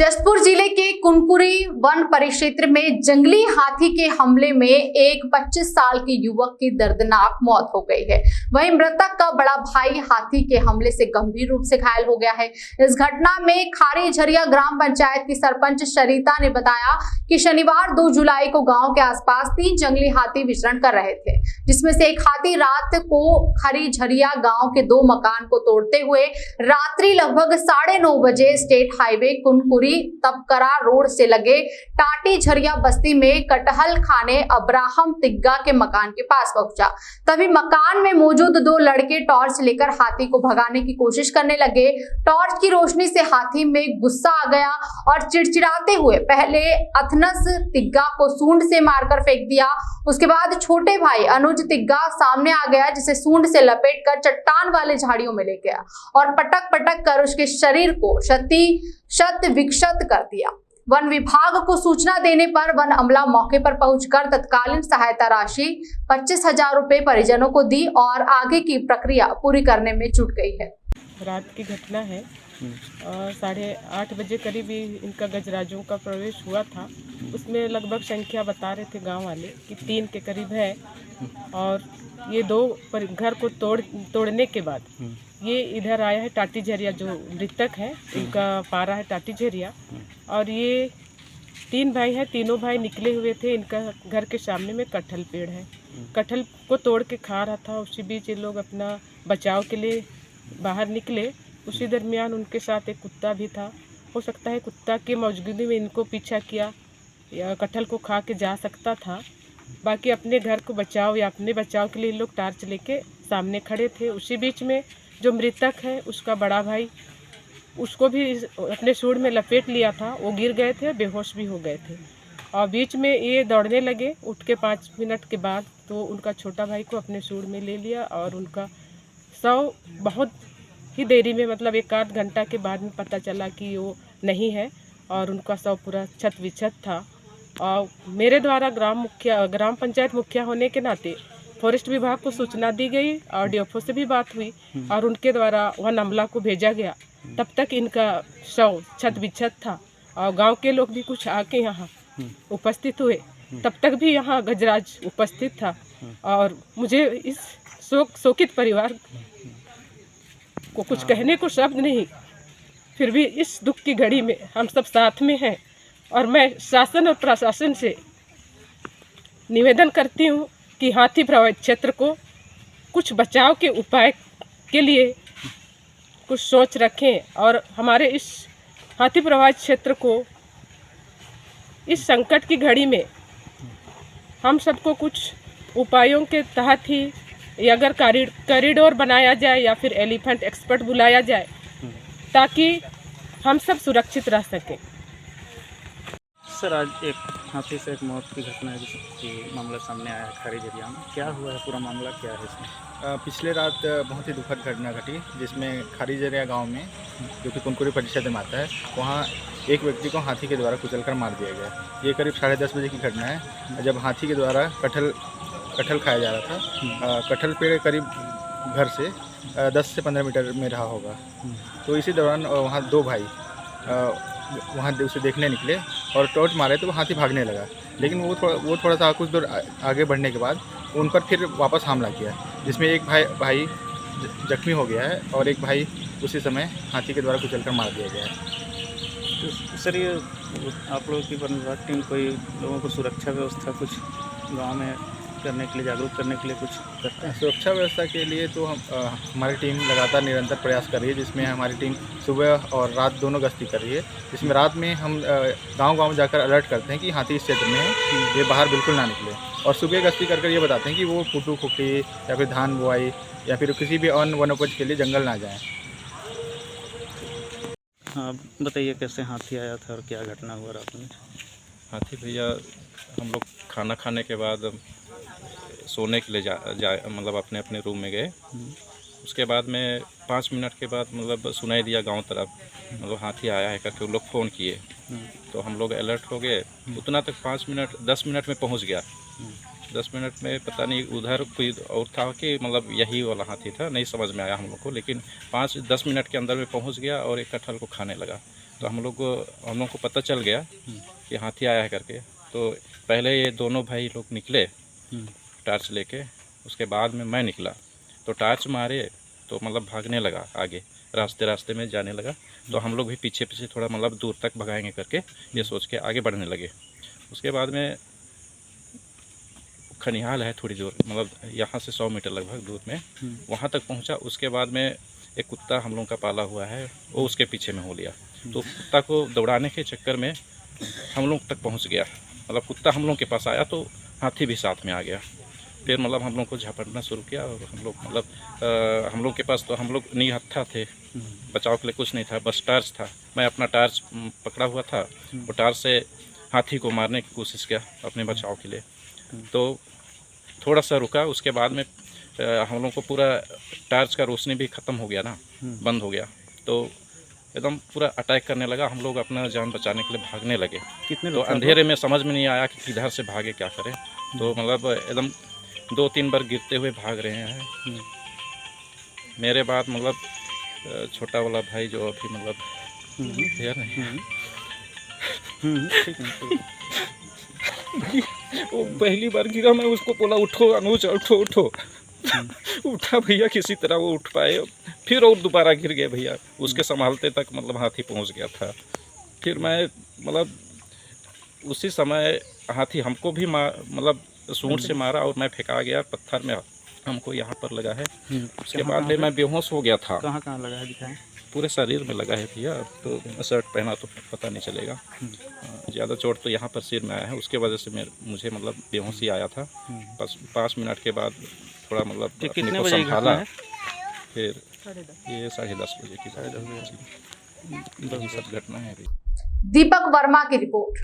जसपुर जिले के कुनकुरी वन परिक्षेत्र में जंगली हाथी के हमले में एक 25 साल के युवक की दर्दनाक मौत हो गई है। वहीं मृतक का बड़ा भाई हाथी के हमले से गंभीर रूप से घायल हो गया है। इस घटना में खारी झरिया ग्राम पंचायत की सरपंच शरीता ने बताया कि शनिवार 2 जुलाई को गांव के आसपास 3 जंगली हाथी विचरण कर रहे थे, जिसमें से एक हाथी रात को खारी झरिया गांव के 2 मकान को तोड़ते हुए रात्रि लगभग 9:30 बजे state highway Kunkuri Tapkara road से लगे टाटी झरिया बस्ती में कटहल खाने अब्राहम तिग्गा के मकान के पास पहुंचा। तभी मकान में मौजूद 2 लड़के टॉर्च लेकर हाथी को भगाने की कोशिश करने लगे। टॉर्च की रोशनी से हाथी में गुस्सा आ गया और चिड़चिड़ाते हुए पहले अथनस तिग्गा को सूंड से मारकर फेंक दिया। उसके बाद छोटे भाई अनुज तिग्गा सामने आ गया, जिसे सूंड से लपेटकर चट्टान वाले झाड़ियों में ले गया और पटक पटक कर उसके शरीर को शत विक्षत कर दिया। वन विभाग को सूचना देने पर वन अमला मौके पर पहुंचकर तत्कालीन सहायता राशि 25,000 रुपए परिजनों को दी और आगे की प्रक्रिया पूरी करने में जुट गई है। रात की घटना है और 8:30 बजे करीब ही इनका गजराजों का प्रवेश हुआ था। उसमें लगभग संख्या बता रहे थे गांव वाले कि 3 के करीब है और ये 2 घर को तोड़ने के बाद ये इधर आया है टाटी झरिया। जो मृतक है इनका पारा है टाटी झरिया और ये 3 भाई हैं। तीनों भाई निकले हुए थे। इनका घर के सामने में कटहल पेड़ है, कटहल को तोड़ के खा रहा था। उसी बीच ये लोग अपना बचाव के लिए बाहर निकले। उसी दरमियान उनके साथ एक कुत्ता भी था। हो सकता है कुत्ता की मौजूदगी में इनको पीछा किया या कटहल को खा के जा सकता था। बाकी अपने घर को बचाव या अपने बचाव के लिए लोग टार्च लेके सामने खड़े थे। उसी बीच में जो मृतक है उसका बड़ा भाई, उसको भी अपने सूंड में लपेट लिया था। वो गिर गए थे, बेहोश भी हो गए थे और बीच में ये दौड़ने लगे। उठ के 5 मिनट के बाद तो उनका छोटा भाई को अपने सूंड में ले लिया और उनका शव बहुत ही देरी में, मतलब 1 आध घंटा के बाद में पता चला कि वो नहीं है और उनका शव पूरा छत विछत था। और मेरे द्वारा ग्राम पंचायत मुखिया होने के नाते फॉरेस्ट विभाग को सूचना दी गई और डीएफओ से भी बात हुई और उनके द्वारा वन अमला को भेजा गया। तब तक इनका शव छत विछत था और गांव के लोग भी कुछ आके यहाँ उपस्थित हुए। तब तक भी यहाँ गजराज उपस्थित था और मुझे इस शोकित परिवार को कुछ कहने को शब्द नहीं। फिर भी इस दुख की घड़ी में हम सब साथ में हैं और मैं शासन और प्रशासन से निवेदन करती हूँ कि हाथी प्रभावित क्षेत्र को कुछ बचाव के उपाय के लिए कुछ सोच रखें और हमारे इस हाथी प्रभावित क्षेत्र को इस संकट की घड़ी में हम सबको कुछ उपायों के तहत ही अगर कॉरिडोर बनाया जाए या फिर एलिफेंट एक्सपर्ट बुलाया जाए ताकि हम सब सुरक्षित रह सकें। सर, आज एक हाथी से एक मौत की घटना है जिसकी मामला सामने आया है खारी झरिया में। क्या हुआ है, पूरा मामला क्या है इसमें? पिछले रात बहुत ही दुखद घटना घटी जिसमें खारी झरिया गांव में, जो कि कुनकुरी परिक्षेत्र में आता है, वहां एक व्यक्ति को हाथी के द्वारा कुचलकर मार दिया गया। ये करीब 10:30 बजे की घटना है, जब हाथी के द्वारा कटहल खाया जा रहा था। कटहल पेड़ करीब घर से 10 से 15 मीटर में रहा होगा। तो इसी दौरान वहाँ 2 भाई वहाँ उसे देखने निकले और टॉर्च मारे तो वो हाथी भागने लगा। लेकिन वो थोड़ा सा कुछ दूर आगे बढ़ने के बाद उन पर फिर वापस हमला किया, जिसमें एक भाई जख्मी हो गया है और एक भाई उसी समय हाथी के द्वारा कुचलकर मार दिया गया है। तो सर, ये आप लोगों की वन विभाग टीम कोई लोगों को सुरक्षा व्यवस्था कुछ गांव में करने के लिए, जागरूक करने के लिए कुछ करते हैं? सुरक्षा व्यवस्था के लिए तो हमारी टीम लगातार निरंतर प्रयास कर रही है, जिसमें हमारी टीम सुबह और रात दोनों गश्ती कर रही है। जिसमें रात में हम गांव जाकर अलर्ट करते हैं कि हाथी इस क्षेत्र में है, ये बाहर बिल्कुल ना निकले, और सुबह गश्ती कर ये बताते हैं कि वो कुटू खुटी या फिर धान बुआई या फिर किसी भी अन्य वनोपज के लिए जंगल ना जाएँ। हाँ, बताइए कैसे हाथी आया था और क्या घटना हुआ रात में? हाथी भैया, हम लोग खाना खाने के बाद सोने के लिए मतलब अपने अपने रूम में गए। उसके बाद में 5 मिनट के बाद मतलब सुनाई दिया गांव तरफ, मतलब हाथी आया है करके वो लोग फ़ोन किए। तो हम लोग अलर्ट हो गए। उतना तक 10 मिनट में पहुंच गया। 10 मिनट में पता नहीं उधर कोई और था कि मतलब यही वाला हाथी था, नहीं समझ में आया हम लोग को। लेकिन 5-10 मिनट के अंदर में पहुंच गया और एक कटहल को खाने लगा। तो हम लोग को पता चल गया कि हाथी आया है करके। तो पहले ये दोनों भाई लोग निकले टार्च लेके, उसके बाद में मैं निकला तो टार्च मारे तो मतलब भागने लगा आगे, रास्ते में जाने लगा। तो हम लोग भी पीछे थोड़ा मतलब दूर तक भगाएंगे करके ये सोच के आगे बढ़ने लगे। उसके बाद में खनिहाल है थोड़ी दूर, मतलब यहाँ से 100 मीटर लगभग दूर में, वहाँ तक पहुँचा। उसके बाद में एक कुत्ता हम लोगों का पाला हुआ है, वो उसके पीछे में हो लिया। तो कुत्ता को दौड़ाने के चक्कर में हम लोग तक पहुँच गया, मतलब कुत्ता हम लोग के पास आया तो हाथी भी साथ में आ गया। फिर मतलब हम लोग को झपटना शुरू किया और हम लोग मतलब हम लोग के पास तो हम लोग निहत्था थे, बचाव के लिए कुछ नहीं था, बस टार्च था। मैं अपना टार्च पकड़ा हुआ था, वो टार्च से हाथी को मारने की कोशिश किया अपने बचाव के लिए। तो थोड़ा सा रुका, उसके बाद में हम लोग को पूरा टार्च का रोशनी भी ख़त्म हो गया ना, बंद हो गया। तो एकदम पूरा अटैक करने लगा, हम लोग अपना जान बचाने के लिए भागने लगे। कितने तो लोग थे? अंधेरे में समझ में नहीं आया कि किधर से भागे, क्या करें। तो मतलब एकदम 2-3 बार गिरते हुए भाग रहे हैं। मेरे बाद मतलब छोटा वाला भाई जो अभी मतलब यार नहीं ठीक है। वो पहली बार गिरा, मैं उसको बोला उठो अनुज, उठो उठो। उठा भैया, किसी तरह वो उठ पाए। फिर और दोबारा गिर गए भैया, उसके संभालते तक मतलब हाथी पहुंच गया था। फिर मैं मतलब उसी समय हाथी हमको भी मतलब सूंड से मारा और मैं फेंका गया पत्थर में, हमको यहाँ पर लगा है। उसके बाद में मैं बेहोश हो गया था। कहाँ लगा है दिखाएं? पूरे शरीर में लगा है भैया, तो शर्ट पहना तो पता नहीं चलेगा। ज़्यादा चोट तो यहाँ पर सिर में आया है, उसके वजह से मुझे मतलब बेहोशी आया था। बस 5 मिनट के बाद थोड़ा मतलब अपने कितने को बजे की संभाला। घटना है? फिर 10:30 ये 10:30 बजे की 10:30 बजे की सब घटना है अभी। दीपक वर्मा की रिपोर्ट।